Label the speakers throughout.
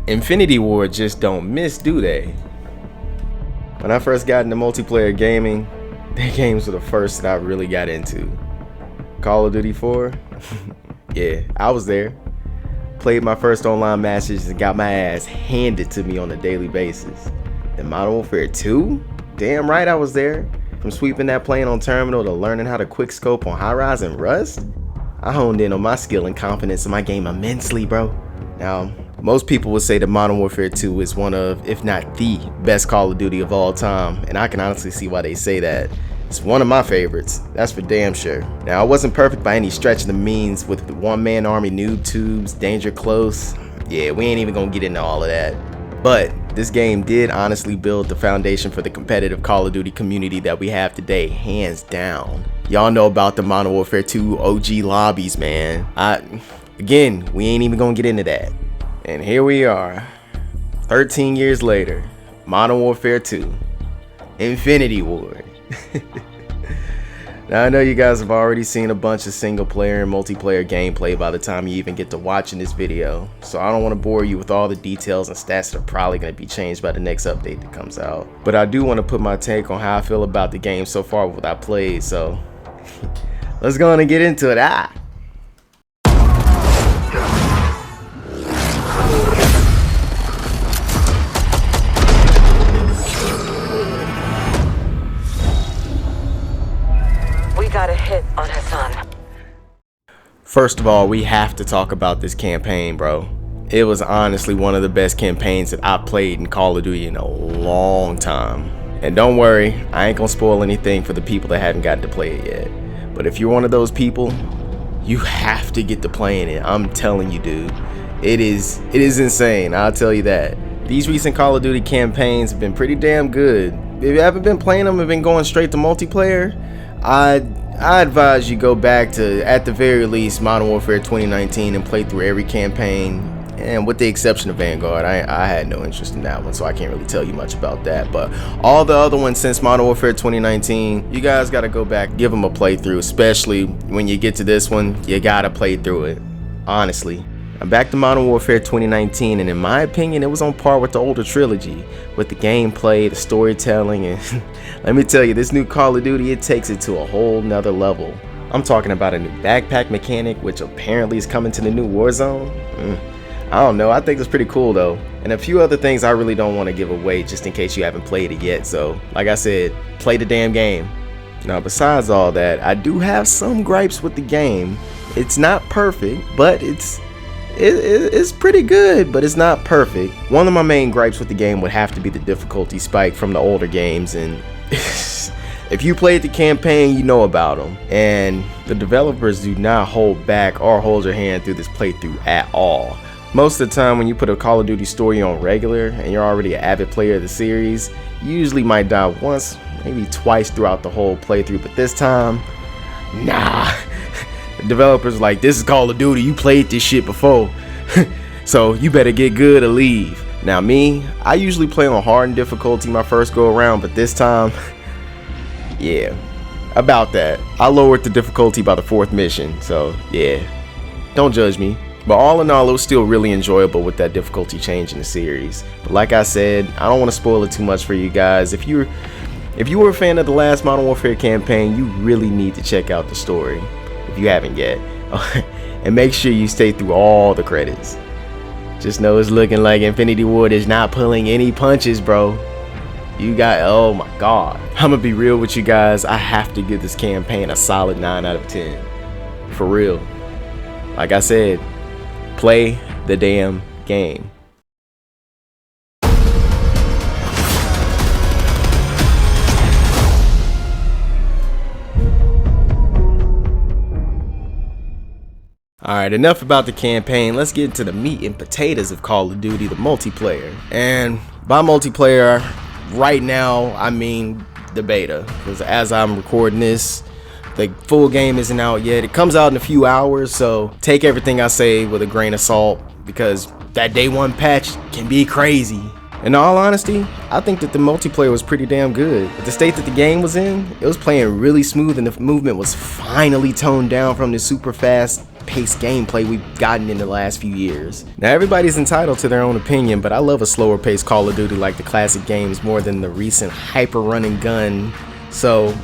Speaker 1: Infinity Ward just don't miss, do they? When I first got into multiplayer gaming, their games were the first that I really got into. Call of Duty 4? Yeah, I was there. Played my first online matches and got my ass handed to me on a daily basis. And Modern Warfare 2? Damn right I was there. From sweeping that plane on terminal to learning how to quickscope on high-rise and Rust, I honed in on my skill and confidence in my game immensely, bro. Now, most people would say that Modern Warfare 2 is one of, if not the best Call of Duty of all time, and I can honestly see why they say that. It's one of my favorites, that's for damn sure. Now, I wasn't perfect by any stretch of the means with the one-man army noob tubes, danger close. Yeah, we ain't even gonna get into all of that. But this game did honestly build the foundation for the competitive Call of Duty community that we have today, hands down. Y'all know about the Modern Warfare 2 OG lobbies, man. Again, we ain't even gonna get into that. And here we are, 13 years later, Modern Warfare 2, Infinity Ward. Now I know you guys have already seen a bunch of single player and multiplayer gameplay by the time you even get to watching this video, so I don't want to bore you with all the details and stats that are probably going to be changed by the next update that comes out. But I do want to put my take on how I feel about the game so far with what I played, so let's go on and get into it.
Speaker 2: Got a hit on Hassan.
Speaker 1: First of all, we have to talk about this campaign, bro. It was honestly one of the best campaigns that I played in Call of Duty in a long time. And don't worry, I ain't gonna spoil anything for the people that haven't gotten to play it yet. But if you're one of those people, you have to get to playing it. I'm telling you, dude. It is insane, I'll tell you that. These recent Call of Duty campaigns have been pretty damn good. If you haven't been playing them and been going straight to multiplayer, I advise you go back to, at the very least, Modern Warfare 2019 and play through every campaign. And with the exception of Vanguard, I had no interest in that one, so I can't really tell you much about that. But all the other ones since Modern Warfare 2019, you guys gotta go back, give them a playthrough. Especially when you get to this one, you gotta play through it, honestly. I'm back to Modern Warfare 2019, and in my opinion, it was on par with the older trilogy, with the gameplay, the storytelling, and let me tell you, this new Call of Duty, it takes it to a whole nother level. I'm talking about a new backpack mechanic, which apparently is coming to the new Warzone. I don't know, I think it's pretty cool though. And a few other things I really don't want to give away just in case you haven't played it yet, so like I said, play the damn game. Now besides all that, I do have some gripes with the game. It's not perfect, but it's pretty good, but it's not perfect. One of my main gripes with the game would have to be the difficulty spike from the older games, and if you played the campaign, you know about them. And the developers do not hold back or hold your hand through this playthrough at all. Most of the time when you put a Call of Duty story on regular and you're already an avid player of the series, you usually might die once, maybe twice throughout the whole playthrough, but this time, nah. The developers like, this is Call of Duty, you played this shit before, so you better get good or leave. Now me, I usually play on hard and difficulty my first go around, but this time, yeah, about that. I lowered the difficulty by the 4th mission, so yeah, don't judge me. But all in all, it was still really enjoyable with that difficulty change in the series. But like I said, I don't want to spoil it too much for you guys. If you were a fan of the last Modern Warfare campaign, you really need to check out the story. If you haven't yet, and make sure you stay through all the credits. Just know it's looking like Infinity Ward is not pulling any punches, bro. You got, oh my god, I'm gonna be real with you guys, I have to give this campaign a solid 9 out of 10, for real. Like I said, play the damn game. Alright, enough about the campaign, let's get into the meat and potatoes of Call of Duty, the multiplayer. And by multiplayer, right now, I mean the beta, because as I'm recording this, the full game isn't out yet. It comes out in a few hours, so take everything I say with a grain of salt, because that day one patch can be crazy. In all honesty, I think that the multiplayer was pretty damn good. With the state that the game was in, it was playing really smooth and the movement was finally toned down from the super fast fast-paced gameplay we've gotten in the last few years. Now everybody's entitled to their own opinion, but I love a slower-paced Call of Duty like the classic games more than the recent hyper-run-and-gun. So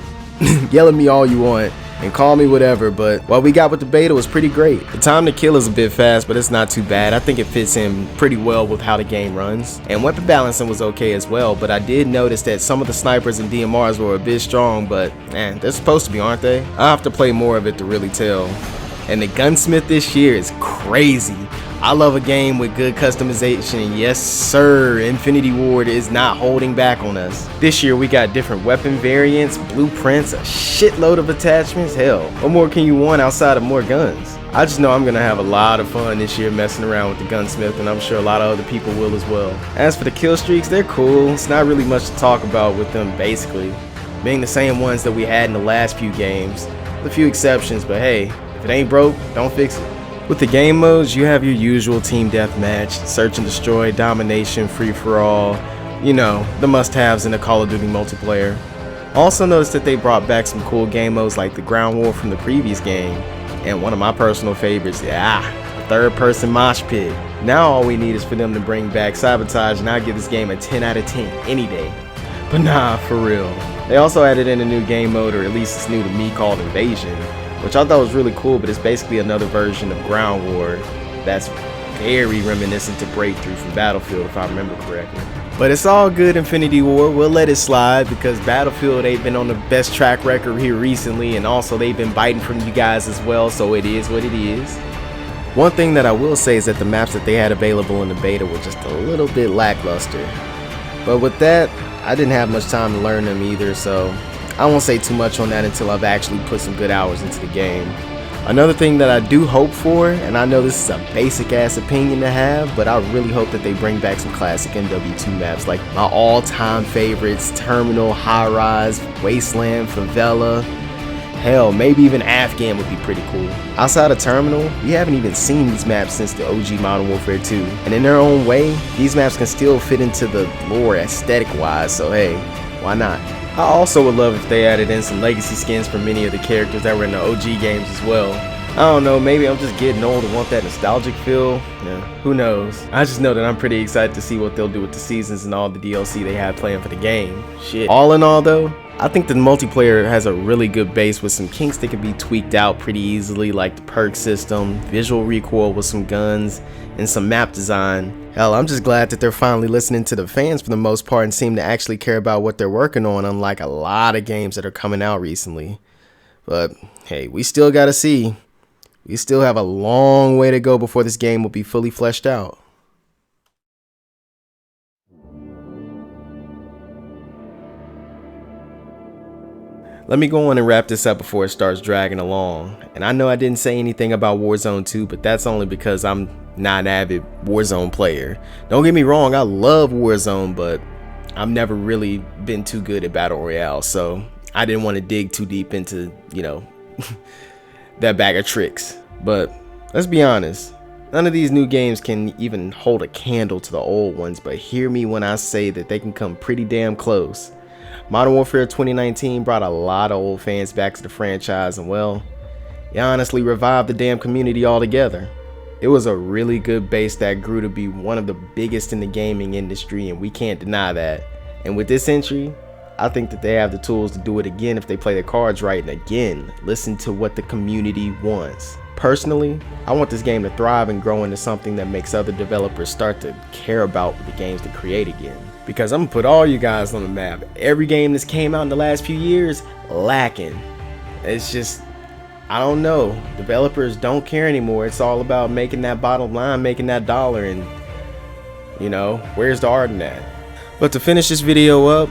Speaker 1: yell at me all you want and call me whatever, but what we got with the beta was pretty great. The time to kill is a bit fast, but it's not too bad. I think it fits in pretty well with how the game runs. And weapon balancing was okay as well, but I did notice that some of the snipers and DMRs were a bit strong, but man, they're supposed to be, aren't they? I'll have to play more of it to really tell. And the gunsmith this year is crazy. I love a game with good customization, and yes sir, Infinity Ward is not holding back on us. This year we got different weapon variants, blueprints, a shitload of attachments. Hell, what more can you want outside of more guns? I just know I'm gonna have a lot of fun this year messing around with the gunsmith, and I'm sure a lot of other people will as well. As for the kill streaks, they're cool. It's not really much to talk about with them, basically being the same ones that we had in the last few games, with a few exceptions, but hey, if it ain't broke, don't fix it. With the game modes, you have your usual team deathmatch, search and destroy, domination, free-for-all, you know, the must-haves in the Call of Duty multiplayer. Also noticed that they brought back some cool game modes like the ground war from the previous game, and one of my personal favorites, the third-person mosh pit. Now all we need is for them to bring back sabotage, and I'll give this game a 10 out of 10 any day. But nah, for real. They also added in a new game mode, or at least it's new to me, called Invasion, which I thought was really cool, but it's basically another version of Ground War that's very reminiscent to Breakthrough from Battlefield, if I remember correctly. But it's all good, Infinity War. We'll let it slide because Battlefield, they've been on the best track record here recently, and also they've been biting from you guys as well, so it is what it is. One thing that I will say is that the maps that they had available in the beta were just a little bit lackluster. But with that, I didn't have much time to learn them either, so I won't say too much on that until I've actually put some good hours into the game. Another thing that I do hope for, and I know this is a basic ass opinion to have, but I really hope that they bring back some classic MW2 maps like my all-time favorites, Terminal, High Rise, Wasteland, Favela. Hell, maybe even Afghan would be pretty cool. Outside of Terminal, we haven't even seen these maps since the OG Modern Warfare 2, and in their own way, these maps can still fit into the lore aesthetic-wise, so hey, why not? I also would love if they added in some legacy skins for many of the characters that were in the OG games as well. I don't know, maybe I'm just getting old and want that nostalgic feel. Yeah, who knows? I just know that I'm pretty excited to see what they'll do with the seasons and all the DLC they have planned for the game. Shit. All in all though, I think the multiplayer has a really good base with some kinks that can be tweaked out pretty easily, like the perk system, visual recoil with some guns, and some map design. Hell, I'm just glad that they're finally listening to the fans for the most part and seem to actually care about what they're working on, unlike a lot of games that are coming out recently. But hey, we still gotta see. We still have a long way to go before this game will be fully fleshed out. Let me go on and wrap this up before it starts dragging along. And I know I didn't say anything about Warzone 2, but that's only because I'm not an avid Warzone player. Don't get me wrong, I love Warzone, but I've never really been too good at Battle Royale, so I didn't want to dig too deep into, you know, that bag of tricks. But let's be honest, none of these new games can even hold a candle to the old ones, but hear me when I say that they can come pretty damn close. Modern Warfare 2019 brought a lot of old fans back to the franchise, and well, it honestly revived the damn community altogether. It was a really good base that grew to be one of the biggest in the gaming industry, and we can't deny that. And with this entry, I think that they have the tools to do it again if they play their cards right and again listen to what the community wants. Personally, I want this game to thrive and grow into something that makes other developers start to care about the games they create again. Because I'm gonna put all you guys on the map. Every game that's came out in the last few years, lacking. It's just, I don't know. Developers don't care anymore. It's all about making that bottom line, making that dollar, and you know, where's the art in that? But to finish this video up,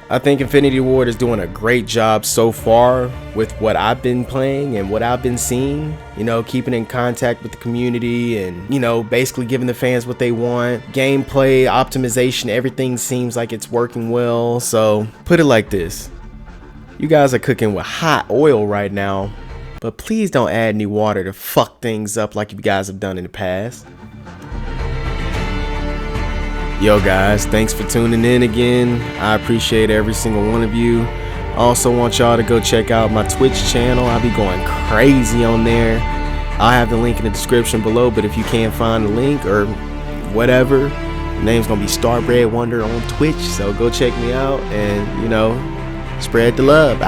Speaker 1: I think Infinity Ward is doing a great job so far with what I've been playing and what I've been seeing. You know, keeping in contact with the community and, you know, basically giving the fans what they want. Gameplay, optimization, everything seems like it's working well. So, put it like this. You guys are cooking with hot oil right now, but please don't add any water to fuck things up like you guys have done in the past. Yo guys, thanks for tuning in again. I appreciate every single one of you. I also want y'all to go check out my Twitch channel. I'll be going crazy on there. I'll have the link in the description below, but if you can't find the link or whatever, the name's gonna be Starbread Wonder on Twitch, so go check me out and, you know, spread the love.